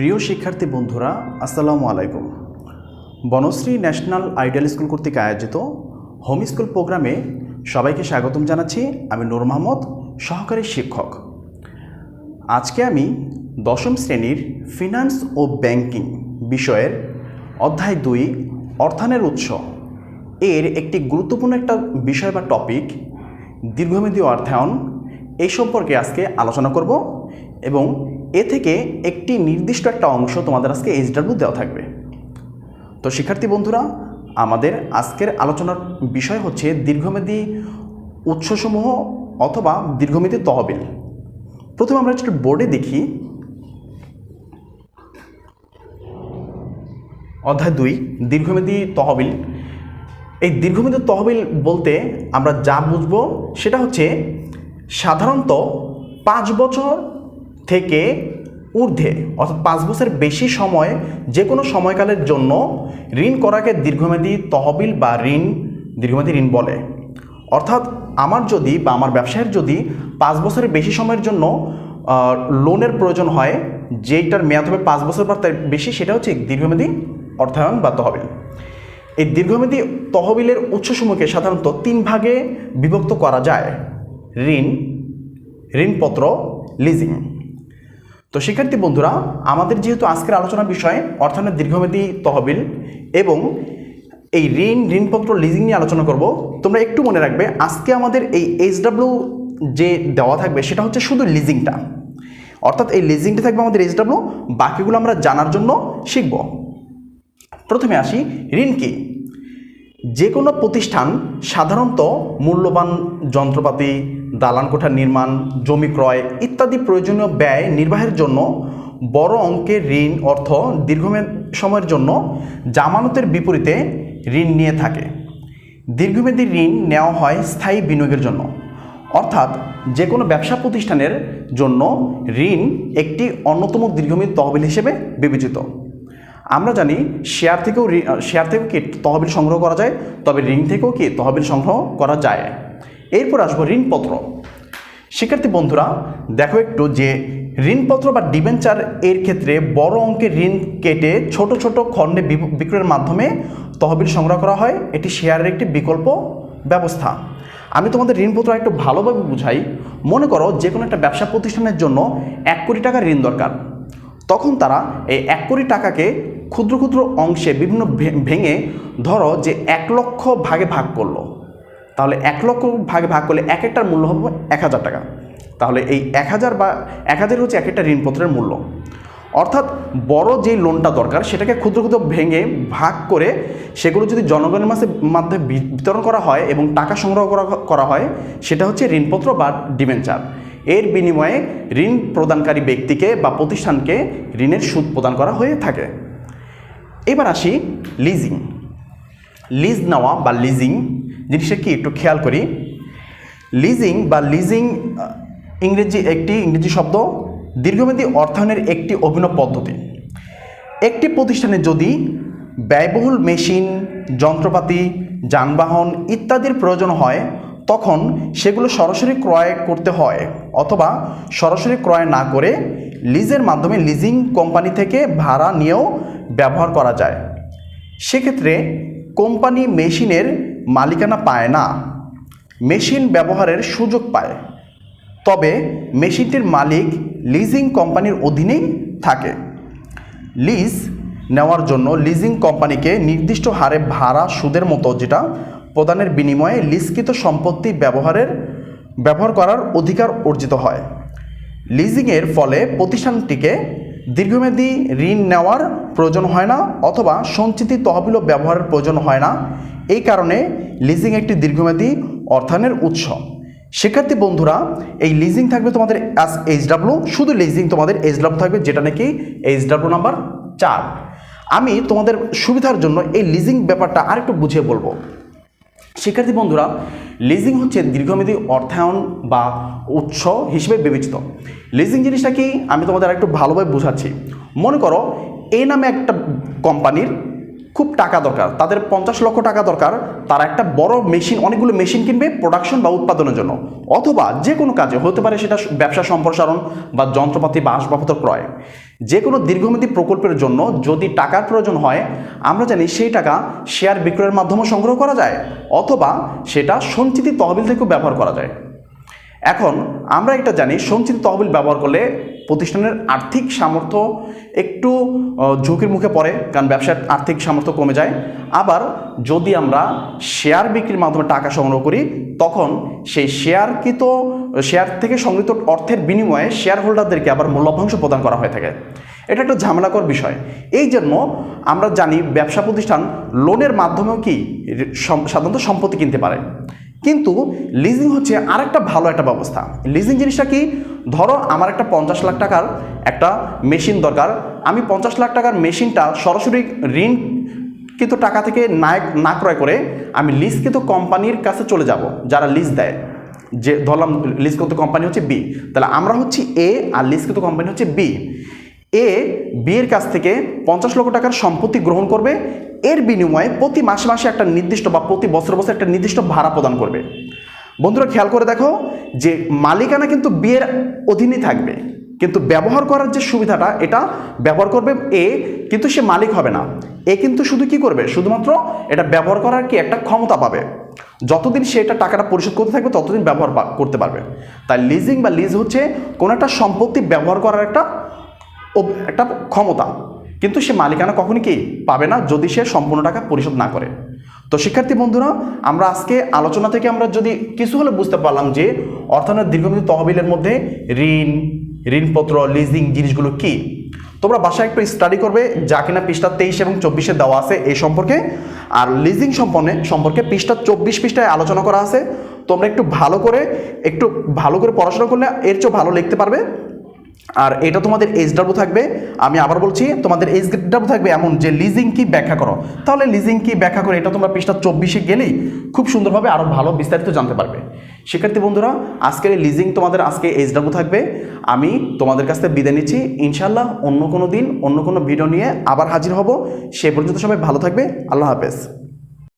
প্রিয় শিক্ষার্থী বন্ধুরা, আসসালামু আলাইকুম। বনশ্রী ন্যাশনাল আইডিয়াল স্কুল কর্তৃক আয়োজিত হোম স্কুল প্রোগ্রামে সবাইকে স্বাগতম জানাচ্ছি। আমি নূর মোহাম্মদ, সহকারী শিক্ষক। আজকে আমি দশম শ্রেণীর ফিনান্স ও ব্যাংকিং বিষয়ের অধ্যায় 2 অর্থায়নের উৎস এর একটি গুরুত্বপূর্ণ একটা বিষয় বা টপিক দীর্ঘমেয়াদী অর্থায়ন এই সম্পর্কে আজকে আলোচনা করব এবং এ থেকে একটি নির্দিষ্ট একটা অংশ তোমাদের আজকে এইচডব্লিউ দেওয়া থাকবে। তো শিক্ষার্থী বন্ধুরা, আমাদের আজকের আলোচনার বিষয় হচ্ছে দীর্ঘমেয়াদী উৎসসমূহ অথবা দীর্ঘমেয়াদী তহবিল। প্রথমে আমরা একটু বোর্ডে দেখি। অধ্যায় 2 দীর্ঘমেয়াদী তহবিল। এই দীর্ঘমেয়াদী তহবিল বলতে আমরা যা বুঝব সেটা হচ্ছে সাধারণত 5 বছর থেকে ঊর্ধ্বে অর্থাৎ 5 বছরের বেশি সময় যে কোনো সময়কালের জন্য ঋণ করাকে দীর্ঘমেয়াদী তহবিল বা দীর্ঘমেয়াদী ঋণ বলে। অর্থাৎ আমার যদি বা আমার ব্যবসায়ের যদি 5 বছরের বেশি সময়ের জন্য লোনের প্রয়োজন হয়, যেইটার মেয়াদ হবে 5 বছর বা তার বেশি, সেটা হচ্ছে দীর্ঘমেয়াদী অর্থায়ন বা তহবিল। এই দীর্ঘমেয়াদী তহবিলের উৎসসমূহকে সাধারণত 3 ভাগে বিভক্ত করা যায়: ঋণপত্র, লিজিং। তো শিক্ষার্থী বন্ধুরা, আমাদের যেহেতু আজকের আলোচনার বিষয় অর্থায়নের দীর্ঘমেয়াদী তহবিল এবং এই ঋণপত্র, লিজিং নিয়ে আলোচনা করব, তোমরা একটু মনে রাখবে আজকে আমাদের এই এইচডব্লিউ যে দেওয়া থাকবে সেটা হচ্ছে শুধু লিজিংটা। অর্থাৎ এই লিজিংটা থাকবে আমাদের এইচডব্লিউ, বাকিগুলো আমরা জানার জন্য শিখব। প্রথমে আসি, ঋণ কি? যে কোনো প্রতিষ্ঠান সাধারণত মূল্যবান যন্ত্রপাতি, দালান কোঠা নির্মাণ, জমি ক্রয় ইত্যাদি প্রয়োজনীয় ব্যয় নির্বাহের জন্য বড় অঙ্কের ঋণ অর্থ দীর্ঘমেয়াদ সময়ের জন্য জামানতের বিপরীতে ঋণ নিয়ে থাকে। দীর্ঘমেয়াদী ঋণ নেওয়া হয় স্থায়ী বিনিয়োগের জন্য। অর্থাৎ যে কোনো ব্যবসা প্রতিষ্ঠানের জন্য ঋণ একটি অন্যতম দীর্ঘমেয়াদী তহবিল হিসেবে বিবেচিত। আমরা জানি শেয়ার থেকেও কি তহবিল সংগ্রহ করা যায়, তবে ঋণ থেকেও কি তহবিল সংগ্রহ করা যায়। এরপর আসবো ঋণপত্র। শিক্ষার্থী বন্ধুরা দেখো একটু যে ঋণপত্র বা ডিবেঞ্চার এর ক্ষেত্রে বড় অঙ্কের ঋণ কেটে ছোট ছোট খণ্ডে বিক্রয়ের মাধ্যমে তহবিল সংগ্রহ করা হয়। এটি শেয়ারের একটি বিকল্প ব্যবস্থা। আমি তোমাদের ঋণপত্র একটু ভালোভাবে বুঝাই। মনে করো যে কোনো একটা ব্যবসা প্রতিষ্ঠানের জন্য 1 কোটি টাকার ঋণ দরকার। তখন তারা এই 1 কোটি টাকাকে ক্ষুদ্র ক্ষুদ্র অংশে বিভিন্ন ভেঙে ধরো যে 1 লক্ষ ভাগে ভাগ করলো। তাহলে 1 লক্ষ ভাগে ভাগ করলে এক একটার মূল্য হবে 1000 টাকা। তাহলে এই 1000 বা 1000 হচ্ছে এক একটা ঋণপত্রের মূল্য। অর্থাৎ বড় যেই লোনটা দরকার সেটাকে ক্ষুদ্র ক্ষুদ্র ভেঙে ভাগ করে সেগুলো যদি জনগণের মাধ্যমে বিতরণ করা হয় এবং টাকা সংগ্রহ করা হয়, সেটা হচ্ছে ঋণপত্র বা ডিবেঞ্চার। এর বিনিময়ে ঋণ প্রদানকারী ব্যক্তিকে বা প্রতিষ্ঠানকে ঋণের সুদ প্রদান করা হয়ে থাকে। এবার আসি লিজিং। লিজ নেওয়া বা লিজিং জিনিসটা কি একটু খেয়াল করি। লিজিং বা লিজিং একটি ইংরেজি শব্দ, দীর্ঘমেয়াদী অর্থায়নের একটি অভিনব পদ্ধতি। একটি প্রতিষ্ঠানে যদি ব্যয়বহুল মেশিন, যন্ত্রপাতি, যানবাহন ইত্যাদির প্রয়োজন হয়, তখন সেগুলো সরাসরি ক্রয় করতে হয় অথবা সরাসরি ক্রয় না করে লিজের মাধ্যমে লিজিং কোম্পানি থেকে ভাড়া নিয়েও ব্যবহার করা যায়। সেক্ষেত্রে কোম্পানি মেশিনের মালিকানা পায় না, মেশিন ব্যবহারের সুযোগ পায়, তবে মেশিনটির মালিক লিজিং কোম্পানির অধীনেই থাকে। লিজ নেওয়ার জন্য লিজিং কোম্পানিকে নির্দিষ্ট হারে ভাড়া সুদের মতো যেটা প্রদানের বিনিময়ে লিজকৃত সম্পত্তি ব্যবহার করার অধিকার অর্জিত হয়। লিজিংয়ের ফলে প্রতিষ্ঠানটিকে দীর্ঘমেয়াদী ঋণ নেওয়ার প্রয়োজন হয় না অথবা সঞ্চিত তহবিলও ব্যবহারের প্রয়োজন হয় না। এই কারণে লিজিং একটি দীর্ঘমেয়াদী অর্থায়নের উৎস। শিক্ষার্থী বন্ধুরা, এই লিজিং থাকবে তোমাদের এইচডব্লিউ, শুধু লিজিং তোমাদের এইচডব্লিউ থাকবে, যেটা নাকি এইচডব্লিউ নাম্বার 4। আমি তোমাদের সুবিধার জন্য এই লিজিং ব্যাপারটা আরেকটু বুঝিয়ে বলবো। শিক্ষার্থী বন্ধুরা, লিজিং হচ্ছে দীর্ঘমেয়াদী অর্থায়ন বা উৎস হিসেবে বিবেচিত। লিজিং জিনিসটা কি আমি তোমাদের আরেকটু ভালোভাবে বোঝাচ্ছি। মনে করো এই নামে একটা কোম্পানির খুব টাকা দরকার, তাদের 50 লক্ষ টাকা দরকার। তারা একটা বড় মেশিন, অনেকগুলো মেশিন কিনবে প্রোডাকশন বা উৎপাদনের জন্য, অথবা যে কোনো কাজে হতে পারে, সেটা ব্যবসা সম্প্রসারণ বা যন্ত্রপাতি বা আসবাবপত্র ক্রয়। যে কোনো দীর্ঘমেয়াদী প্রকল্পের জন্য যদি টাকার প্রয়োজন হয় আমরা জানি সেই টাকা শেয়ার বিক্রয়ের মাধ্যমে সংগ্রহ করা যায় অথবা সেটা সঞ্চিত তহবিল থেকেও ব্যবহার করা যায়। এখন আমরা এটা জানি সঞ্চিত তহবিল ব্যবহার করলে প্রতিষ্ঠানের আর্থিক সামর্থ্য একটু ঝুঁকির মুখে পড়ে, কারণ ব্যবসার আর্থিক সামর্থ্য কমে যায়। আবার যদি আমরা শেয়ার বিক্রির মাধ্যমে টাকা সংগ্রহ করি তখন সেই শেয়ার থেকে সংগৃহীত অর্থের বিনিময়ে শেয়ার হোল্ডারদেরকে আবার মূল্যভ্যাংশ প্রদান করা হয়ে থাকে। এটা একটা ঝামেলাকর বিষয়। এই জন্য আমরা জানি ব্যবসা প্রতিষ্ঠান লোনের মাধ্যমেও কি সাধারণত সম্পত্তি কিনতে পারে, কিন্তু লিজিং হচ্ছে আরেকটা ভালো একটা ব্যবস্থা। লিজিং জিনিসটা কি, ধরো আমার একটা 50 লাখ টাকার একটা মেশিন দরকার, আমি 50 লাখ টাকার মেশিনটা সরাসরি ঋণ কিন্তু টাকা থেকে না ক্রয় করে আমি লিজকৃত কোম্পানির কাছে চলে যাব, যারা লিজ দেয়। যে ধরলাম লিজকৃত কোম্পানি হচ্ছে বি, তাহলে আমরা হচ্ছি এ আর লিজকৃত কোম্পানি হচ্ছে বি। বি এর কাছ থেকে 50 লক্ষ টাকার সম্পত্তি গ্রহণ করবে, এর বিনিময়ে প্রতি মাসে মাসে একটা নির্দিষ্ট বা প্রতি বছর বছর একটা নির্দিষ্ট ভাড়া প্রদান করবে। বন্ধুরা খেয়াল করে দেখো যে মালিকানা কিন্তু বি এর অধীনে থাকবে, কিন্তু ব্যবহার করার যে সুবিধাটা এটা ব্যবহার করবে এ, কিন্তু সে মালিক হবে না। এ কিন্তু শুধু কি করবে, শুধুমাত্র এটা ব্যবহার করার কি একটা ক্ষমতা পাবে। যতদিন সে এটা টাকাটা পরিশোধ করতে থাকবে ততদিন ব্যবহার করতে পারবে। তাই লিজিং বা লিজ হচ্ছে কোনো একটা সম্পত্তি ব্যবহার করার একটা ক্ষমতা, কিন্তু সে মালিকানা কখনই কি পাবে না যদি সে সম্পূর্ণ টাকা পরিশোধ না করে। তো শিক্ষার্থী বন্ধুরা, আমরা আজকে আলোচনা থেকে আমরা যদি কিছু হলে বুঝতে পারলাম যে অর্থায়নের দীর্ঘমেয়াদী তহবিলের মধ্যে ঋণপত্র, লিজিং জিনিসগুলো কি। তোমরা বাসায় একটু স্টাডি করবে, যা কিনা পৃষ্ঠা 23 এবং 24 দেওয়া আছে এই সম্পর্কে। আর লিজিং সম্পর্কে পৃষ্ঠা 24 পৃষ্ঠায় আলোচনা করা আছে। তোমরা একটু ভালো করে পড়াশোনা করলে এর চেয়েও ভালো লিখতে পারবে। আর এটা তোমাদের এইচডব্লিউ থাকবে, আমি আবার বলছি তোমাদের এইচডব্লিউ থাকবে এমন যে লিজিং কি ব্যাখ্যা করো। তাহলে লিজিং কি ব্যাখ্যা করে এটা তোমরা পৃষ্ঠা 24 গেলেই খুব সুন্দরভাবে আরও ভালো বিস্তারিত জানতে পারবে। শিক্ষার্থী বন্ধুরা, আজকের এই লিজিং তোমাদের আজকে এইচডব্লিউ থাকবে। আমি তোমাদের কাছ থেকে বিদায় নিচ্ছি। ইনশাআল্লাহ অন্য কোনো দিন অন্য কোনো ভিডিও নিয়ে আবার হাজির হব। সে পর্যন্ত সবাই ভালো থাকবে। আল্লাহ হাফেজ।